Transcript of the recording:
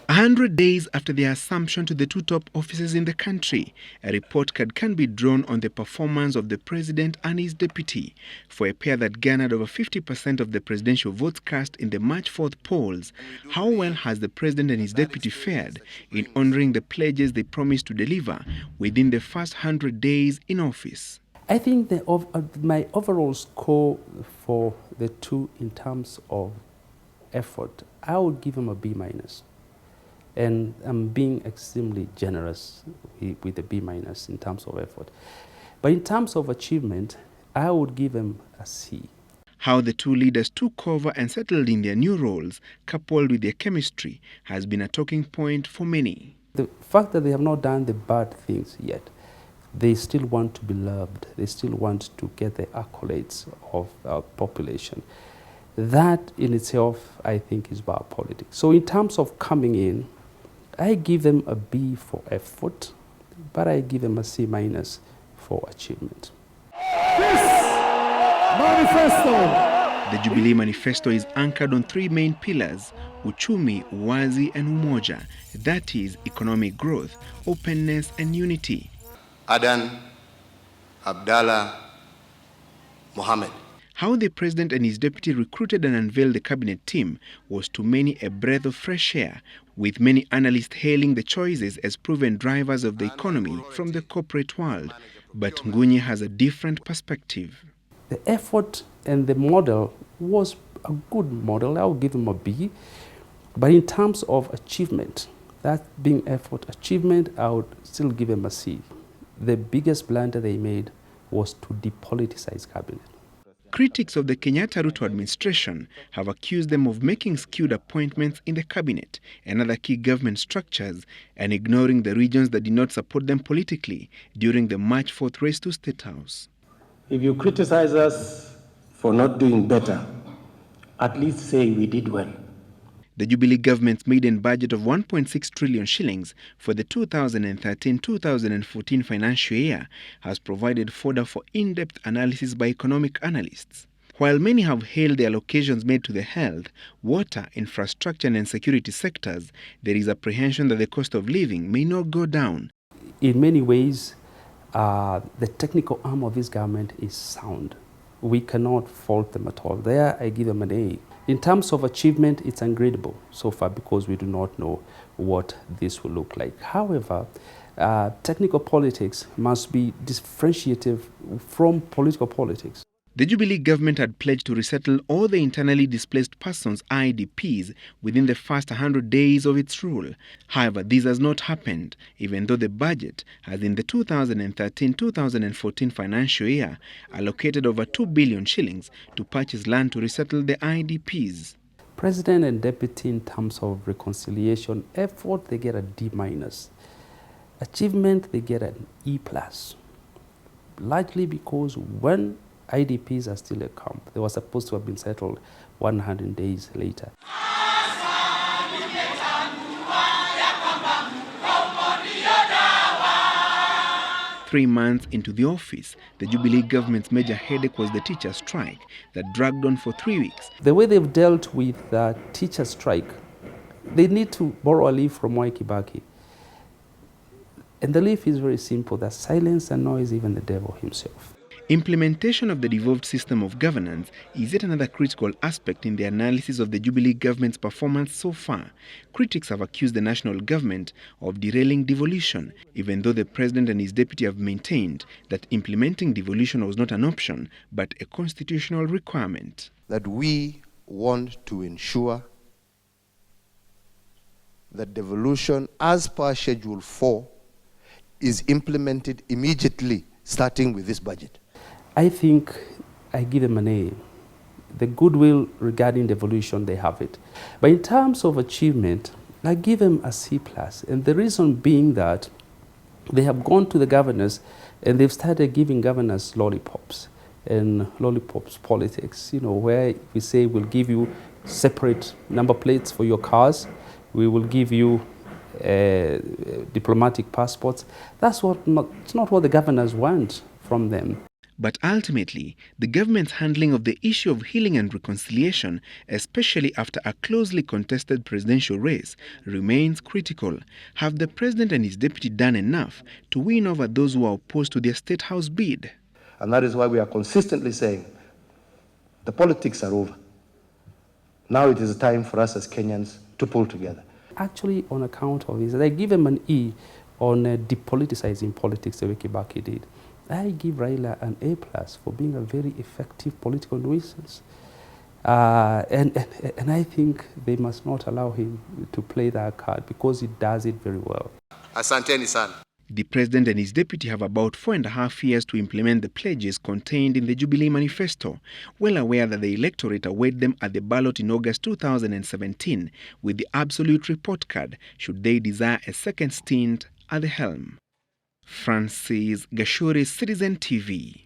100 days after their assumption to the two top offices in the country, a report card can be drawn on the performance of the president and his deputy. For a pair that garnered over 50% of the presidential votes cast in the March 4th polls, how well has the president and his deputy fared in honoring the pledges they promised to deliver within the first 100 days in office? I think my overall score for the two in terms of effort, I would give them a B-. And I'm being extremely generous with the B- in terms of effort. But in terms of achievement, I would give them a C. How the two leaders took over and settled in their new roles, coupled with their chemistry, has been a talking point for many. The fact that they have not done the bad things yet, they still want to be loved. They still want to get the accolades of our population. That in itself, I think, is bad politics. So in terms of coming in, I give them a B for effort, but I give them a C- for achievement. This manifesto. The Jubilee manifesto is anchored on three main pillars: uchumi, uwazi, and umoja. That is economic growth, openness, and unity. Adan Abdallah Mohammed. How the president and his deputy recruited and unveiled the cabinet team was to many a breath of fresh air, with many analysts hailing the choices as proven drivers of the economy from the corporate world. But Ngunyi has a different perspective. The effort and the model was a good model. I would give them a B. But in terms of achievement, that being effort, achievement, I would still give them a C. The biggest blunder they made was to depoliticize cabinet. Critics of the Kenyatta-Ruto administration have accused them of making skewed appointments in the cabinet and other key government structures and ignoring the regions that did not support them politically during the March 4th race to State House. If you criticize us for not doing better, at least say we did well. The Jubilee government's maiden budget of 1.6 trillion shillings for the 2013-2014 financial year has provided fodder for in-depth analysis by economic analysts. While many have hailed the allocations made to the health, water, infrastructure and security sectors, there is apprehension that the cost of living may not go down. In many ways, the technical arm of this government is sound. We cannot fault them at all. There, I give them an A. In terms of achievement, it's ungradable so far because we do not know what this will look like. However, technical politics must be differentiated from political politics. The Jubilee government had pledged to resettle all the internally displaced persons, IDPs, within the first 100 days of its rule. However, this has not happened, even though the budget has in the 2013-2014 financial year allocated over 2 billion shillings to purchase land to resettle the IDPs. President and deputy in terms of reconciliation effort, they get a D-. Achievement, they get an E+. Largely because when IDPs are still a camp, they were supposed to have been settled 100 days later. 3 months into the office, the Jubilee government's major headache was the teacher strike that dragged on for 3 weeks. The way they've dealt with the teacher strike, they need to borrow a leaf from Mwai Kibaki. And the leaf is very simple, that silence and noise, even the devil himself. Implementation of the devolved system of governance is yet another critical aspect in the analysis of the Jubilee government's performance so far. Critics have accused the national government of derailing devolution, even though the president and his deputy have maintained that implementing devolution was not an option, but a constitutional requirement. That we want to ensure that devolution, as per Schedule 4, is implemented immediately, starting with this budget. I think I give them an A. The goodwill regarding devolution, they have it. But in terms of achievement, I give them a C+. And the reason being that they have gone to the governors and they've started giving governors lollipops. And lollipops politics, where we say we'll give you separate number plates for your cars, we will give you diplomatic passports. It's not what the governors want from them. But ultimately, the government's handling of the issue of healing and reconciliation, especially after a closely contested presidential race, remains critical. Have the president and his deputy done enough to win over those who are opposed to their State House bid? And that is why we are consistently saying the politics are over. Now it is time for us as Kenyans to pull together. Actually, on account of this, I give him an E on depoliticizing politics the way Kibaki did. I give Raila an A+ for being a very effective political nuisance. And I think they must not allow him to play that card because he does it very well. Asanteni sana. The president and his deputy have about 4.5 years to implement the pledges contained in the Jubilee manifesto, well aware that the electorate await them at the ballot in August 2017 with the absolute report card should they desire a second stint at the helm. Francis Gachuri, Citizen TV.